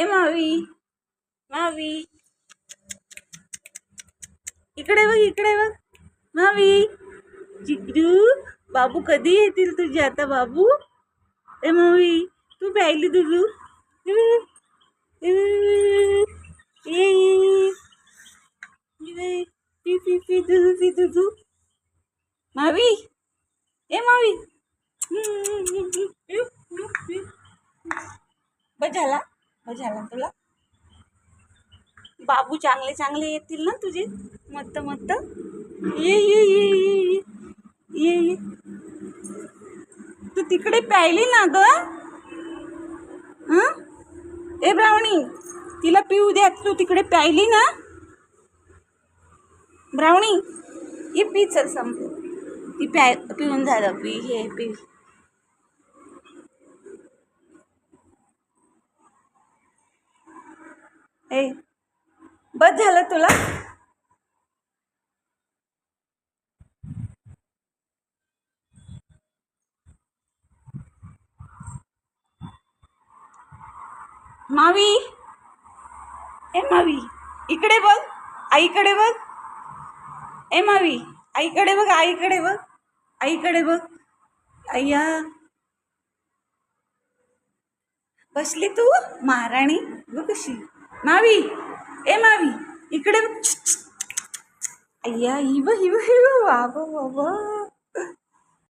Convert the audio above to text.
ए मावी, मावी, इकडे बघ, इकडे बघ मावी. चिकरू, बाबू कधी येतील तुझे आता बाबू? ए मावी, तू प्यायली तुझू पी पी पी तुझू, पी तुझू मावी. ए मावी, बस झाला, बस झाला तुला. बाबू चांगले चांगले येतील ना तुझे, मस्त मस्त. ये ये ये ये ये ये. तू तिकडे प्यायली ना ग? हं? ए ब्राउनी, तिला पिऊ द्या. तू तिकडे प्यायली ना ब्राउनी? ये पी, चल संपलं. ती पिऊन झालं. पी, हे पी. ए, बस झालं तुला. मावी, ए मावी, इकडे बघ, आईकडे बघ. ए मावी, आईकडे बघ, आईकडे बघ, आईकडे बघ. अय्या, बसली तू महाराणी, बघ कशी. मावी, ए मावी, इकडे बघ. अय्या, ही बघ, ही बघ, बाबा बाबा.